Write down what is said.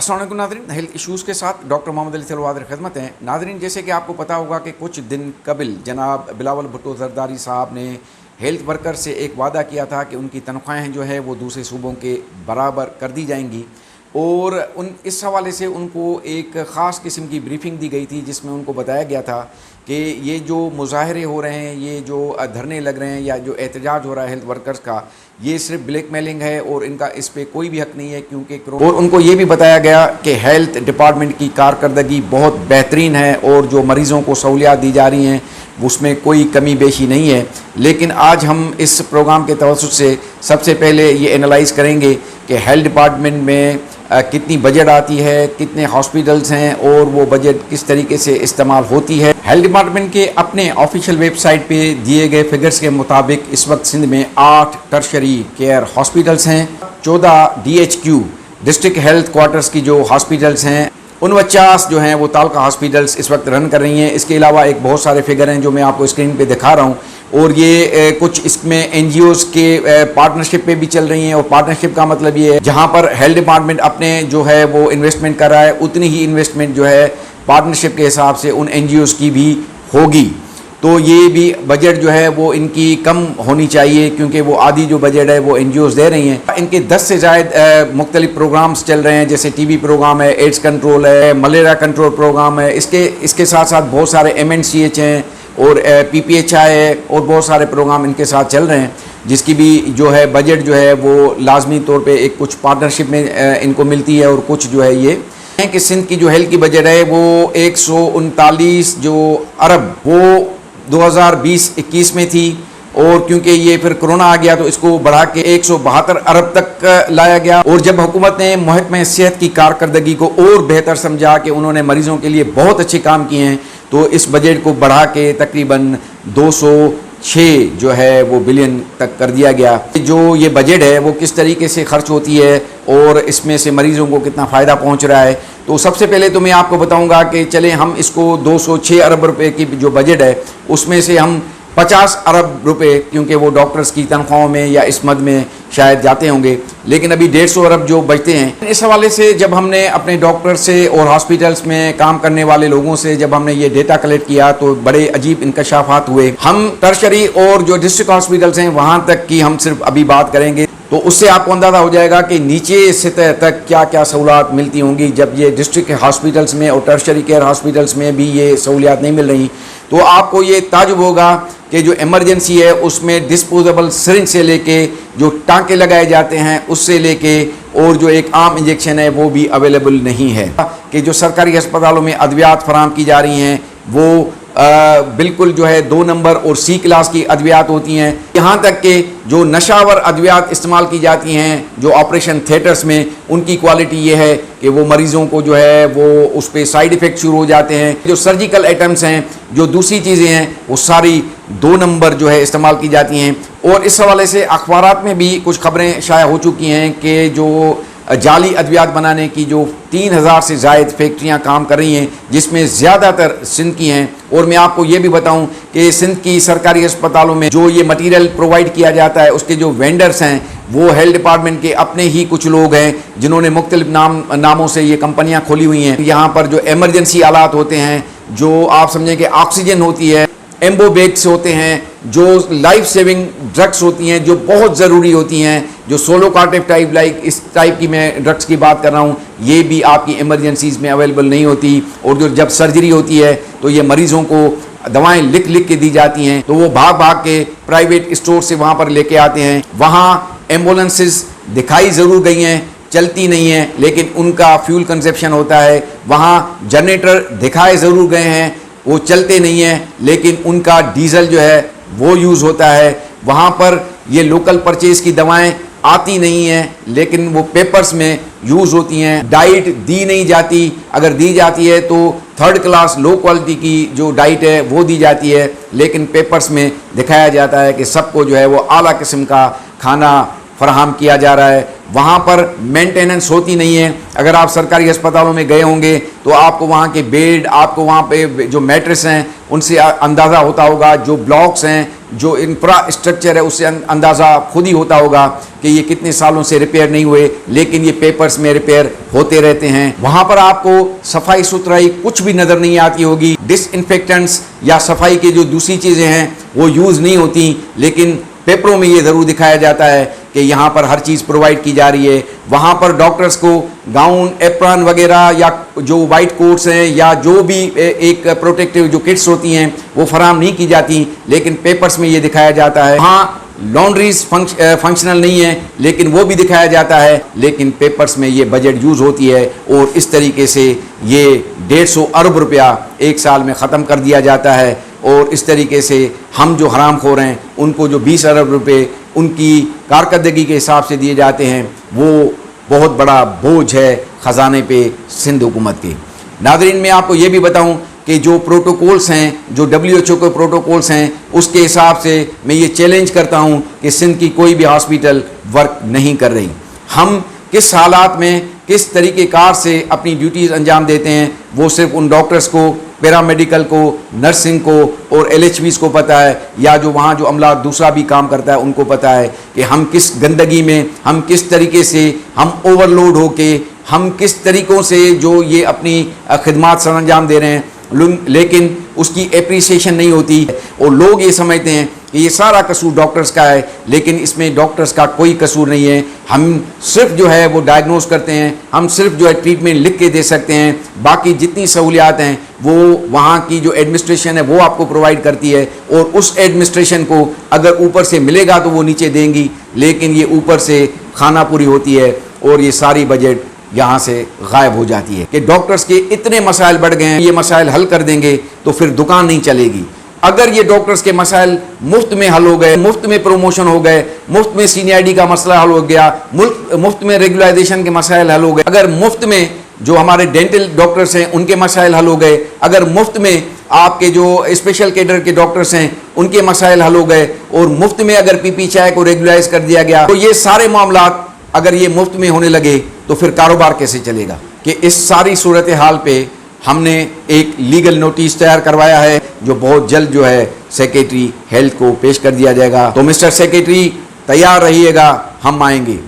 अस्सलाम वालेकुम नाज़रीन, हेल्थ इश्यूज़ के साथ डॉक्टर मोहम्मद अली तलवादर खिदमत हैं। नाज़रीन, जैसे कि आपको पता होगा कि कुछ दिन कबल जनाब बिलावल भुट्टो ज़रदारी साहब ने हेल्थ वर्कर से एक वादा किया था कि उनकी तनख्वाहें जो है वो दूसरे सूबों के बराबर कर दी जाएंगी और इस हवाले से उनको एक ख़ास किस्म की ब्रीफिंग दी गई थी जिसमें उनको बताया गया था कि ये जो मुजाहरे हो रहे हैं, ये जो धरने लग रहे हैं या जो एहतजाज हो रहा है हेल्थ वर्कर्स का, ये सिर्फ ब्लैकमेलिंग है और इनका इस पर कोई भी हक नहीं है, क्योंकि और उनको ये भी बताया गया कि हेल्थ डिपार्टमेंट की कारकर्दगी बहुत बेहतरीन है और जो मरीज़ों को सहूलियात दी जा रही हैं उसमें कोई कमी बेशी नहीं है। लेकिन आज हम इस प्रोग्राम के तवज्जुह से सबसे पहले ये एनालाइज़ करेंगे कि हेल्थ डिपार्टमेंट में कितनी बजट आती है, कितने हॉस्पिटल्स हैं और वो बजट किस तरीके से इस्तेमाल होती है। हेल्थ डिपार्टमेंट के अपने ऑफिशियल वेबसाइट पे दिए गए फिगर्स के मुताबिक इस वक्त सिंध में 8 टर्शरी केयर हॉस्पिटल्स हैं, 14 DHQ डिस्ट्रिक्ट हेल्थ क्वार्टर्स की जो हॉस्पिटल्स हैं, 49 जो हैं वो तालका हॉस्पिटल्स इस वक्त रन कर रही हैं। इसके अलावा एक बहुत सारे फिगर हैं जो मैं आपको स्क्रीन पे दिखा रहा हूँ और ये कुछ इसमें NGOs के पार्टनरशिप पे भी चल रही हैं। और पार्टनरशिप का मतलब ये है जहाँ पर हेल्थ डिपार्टमेंट अपने जो है वो इन्वेस्टमेंट कर रहा है, उतनी ही इन्वेस्टमेंट जो है पार्टनरशिप के हिसाब से उन NGOs की भी होगी। तो ये भी बजट जो है वो इनकी कम होनी चाहिए, क्योंकि वो आधी जो बजट है वो NGOs दे रही हैं। इनके 10 से ज़ायद मुख्तलिफ प्रोग्राम्स चल रहे हैं, जैसे TB प्रोग्राम है, एड्स कंट्रोल है, मलेरिया कंट्रोल प्रोग्राम है। इसके साथ साथ बहुत सारे MNCH हैं और PPHI है और बहुत सारे प्रोग्राम इनके साथ चल रहे हैं, जिसकी भी जो है बजट जो है वो लाजमी तौर पे एक कुछ पार्टनरशिप में इनको मिलती है और कुछ जो है ये है कि सिंध की जो हेल्थ की बजट है वो 139 जो अरब वो 2020-21 में थी, और क्योंकि ये फिर कोरोना आ गया तो इसको बढ़ा के 172 अरब तक लाया गया। और जब हुकूमत ने महकमे सेहत की कारकर्दगी को और बेहतर समझा कि उन्होंने मरीज़ों के लिए बहुत अच्छे काम किए हैं, तो इस बजट को बढ़ा के तकरीबन 206 जो है वो बिलियन तक कर दिया गया। जो ये बजट है वो किस तरीके से खर्च होती है और इसमें से मरीज़ों को कितना फ़ायदा पहुंच रहा है, तो सबसे पहले तो मैं आपको बताऊंगा कि चले हम इसको 206 अरब रुपए की जो बजट है उसमें से हम 50 अरब रुपए, क्योंकि वो डॉक्टर्स की तनख्वाहों में या इस मद में शायद जाते होंगे, लेकिन अभी 150 अरब जो बचते हैं। इस हवाले से जब हमने अपने डॉक्टर से और हॉस्पिटल्स में काम करने वाले लोगों से जब हमने ये डेटा कलेक्ट किया तो बड़े अजीब इंकशाफात हुए। हम टर्शरी और जो डिस्ट्रिक्ट हॉस्पिटल्स हैं वहाँ तक की हम सिर्फ अभी बात करेंगे, तो उससे आपको अंदाज़ा हो जाएगा कि नीचे सतह तक क्या क्या सहूलियात मिलती होंगी जब ये डिस्ट्रिक्ट हॉस्पिटल्स में और टर्शरी केयर हॉस्पिटल्स में भी ये सहूलियात नहीं मिल रही। तो आपको ये ताजुब होगा कि जो इमरजेंसी है उसमें डिस्पोजेबल सिरिंज से लेके जो टाँके लगाए जाते हैं उससे लेके और जो एक आम इंजेक्शन है वो भी अवेलेबल नहीं है। कि जो सरकारी अस्पतालों में अद्वियात फराम की जा रही हैं वो बिल्कुल जो है 2 नंबर और C क्लास की अद्वियात होती हैं। यहाँ तक कि जो नशावर अद्वियात इस्तेमाल की जाती हैं जो ऑपरेशन थिएटर्स में, उनकी क्वालिटी ये है कि वो मरीज़ों को जो है वो उस पर साइड इफ़ेक्ट शुरू हो जाते हैं। जो सर्जिकल आइटम्स हैं, जो दूसरी चीज़ें हैं, वो सारी 2 नंबर जो है इस्तेमाल की जाती हैं। और इस हवाले से अखबारात में भी कुछ खबरें शाया हो चुकी हैं कि जो जाली अद्वियात बनाने की जो 3000 से ज़ायद फैक्ट्रियां काम कर रही हैं, जिसमें ज़्यादातर सिंध की हैं। और मैं आपको ये भी बताऊं कि सिंध की सरकारी अस्पतालों में जो ये मटेरियल प्रोवाइड किया जाता है उसके जो वेंडर्स हैं वो हेल्थ डिपार्टमेंट के अपने ही कुछ लोग हैं जिन्होंने मुख्तलिफ नामों से ये कंपनियां खोली हुई हैं। यहाँ पर जो एमरजेंसी आलात होते हैं, जो आप समझें कि ऑक्सीजन होती है, एम्बो बेड्स होते हैं, जो लाइफ सेविंग ड्रग्स होती हैं जो बहुत ज़रूरी होती हैं, जो सोलोकार्टिव टाइप लाइक इस टाइप की मैं ड्रग्स की बात कर रहा हूँ, ये भी आपकी इमरजेंसीज़ में अवेलेबल नहीं होती। और जो जब सर्जरी होती है तो ये मरीज़ों को दवाएं लिख लिख के दी जाती हैं, तो वो भाग भाग के प्राइवेट स्टोर से वहाँ पर लेके आते हैं। वहाँ एम्बुलेंसेस दिखाई ज़रूर गई हैं, चलती नहीं हैं, लेकिन उनका फ्यूल कंजप्शन होता है। वहाँ जनरेटर दिखाए ज़रूर गए हैं, वो चलते नहीं हैं, लेकिन उनका डीजल जो है वो यूज़ होता है। वहाँ पर ये लोकल परचेज़ की दवाएं आती नहीं हैं, लेकिन वो पेपर्स में यूज़ होती हैं। डाइट दी नहीं जाती, अगर दी जाती है तो 3rd क्लास लो क्वालिटी की जो डाइट है वो दी जाती है, लेकिन पेपर्स में दिखाया जाता है कि सबको जो है वो आला किस्म का खाना फराहम किया जा रहा है। वहाँ पर मेंटेनेंस होती नहीं है। अगर आप सरकारी अस्पतालों में गए होंगे तो आपको वहाँ के बेड, आपको वहाँ पे जो मैट्रेस हैं उनसे अंदाज़ा होता होगा, जो ब्लॉक्स हैं, जो इंफ्रास्ट्रक्चर है उससे अंदाज़ा खुद ही होता होगा कि ये कितने सालों से रिपेयर नहीं हुए, लेकिन ये पेपर्स में रिपेयर होते रहते हैं। वहाँ पर आपको सफाई सुथराई कुछ भी नज़र नहीं आती होगी। डिसइंफेक्टेंट्स या सफाई की जो दूसरी चीज़ें हैं वो यूज़ नहीं होती, लेकिन पेपरों में ये ज़रूर दिखाया जाता है कि यहाँ पर हर चीज़ प्रोवाइड की जा रही है। वहाँ पर डॉक्टर्स को गाउन, एप्रॉन वगैरह या जो वाइट कोट्स हैं या जो भी एक प्रोटेक्टिव जो किट्स होती हैं वो फराहम नहीं की जाती, लेकिन पेपर्स में ये दिखाया जाता है। हाँ, लॉन्ड्रीज फंक्शनल नहीं है, लेकिन वो भी दिखाया जाता है, लेकिन पेपर्स में ये बजट यूज़ होती है और इस तरीके से ये 150 अरब रुपया एक साल में ख़त्म कर दिया जाता है। और इस तरीके से हम जो हरामखोर हैं उनको जो 20 अरब रुपए उनकी कारकर्दगी के हिसाब से दिए जाते हैं, वो बहुत बड़ा बोझ है ख़जाने पे सिंध हुकूमत के। नाज़रीन, मैं आपको ये भी बताऊं कि जो प्रोटोकॉल्स हैं, जो WHO के प्रोटोकॉल्स हैं, उसके हिसाब से मैं ये चैलेंज करता हूं कि सिंध की कोई भी हॉस्पिटल वर्क नहीं कर रही। हम किस हालात में, किस तरीके कार से अपनी ड्यूटीज़ अंजाम देते हैं वो सिर्फ उन डॉक्टर्स को, पैरामेडिकल को, नर्सिंग को और LHVs को पता है, या जो वहाँ जो अमला दूसरा भी काम करता है उनको पता है कि हम किस गंदगी में, हम किस तरीके से हम ओवरलोड होके, हम किस तरीक़ों से जो ये अपनी खिदमात सर अंजाम दे रहे हैं, लेकिन उसकी एप्रिसिएशन नहीं होती और लोग ये समझते हैं कि ये सारा कसूर डॉक्टर्स का है, लेकिन इसमें डॉक्टर्स का कोई कसूर नहीं है। हम सिर्फ जो है वो डायग्नोस करते हैं, हम सिर्फ जो है ट्रीटमेंट लिख के दे सकते हैं। बाकी जितनी सहूलियात हैं वो वहाँ की जो एडमिनिस्ट्रेशन है वो आपको प्रोवाइड करती है, और उस एडमिनिस्ट्रेशन को अगर ऊपर से मिलेगा तो वो नीचे देंगी, लेकिन ये ऊपर से खाना पूरी होती है और ये सारी बजट यहाँ से गायब हो जाती है कि डॉक्टर्स के इतने मसाइल बढ़ गए हैं, ये मसाइल हल कर देंगे तो फिर दुकान नहीं चलेगी। अगर ये डॉक्टर्स के मसाइल मुफ्त में हल हो गए, मुफ्त में प्रमोशन हो गए, मुफ्त में सीनियरिटी का मसला हल हो गया, मुफ्त में रेगुलाइजेशन के मसाइल हल हो गए, अगर मुफ्त में जो हमारे डेंटल डॉक्टर्स हैं उनके मसाइल हल हो गए, अगर मुफ्त में आपके जो स्पेशल कैडर के डॉक्टर्स हैं उनके मसाइल हल हो गए, और मुफ्त में अगर PPCI को रेगुलाइज कर दिया गया, तो ये सारे मामलात अगर ये मुफ्त में होने लगे तो फिर कारोबार कैसे चलेगा। कि इस सारी सूरत हाल पे हमने एक लीगल नोटिस तैयार करवाया है जो बहुत जल्द जो है सेक्रेटरी हेल्थ को पेश कर दिया जाएगा। तो मिस्टर सेक्रेटरी तैयार रहिएगा, हम आएंगे।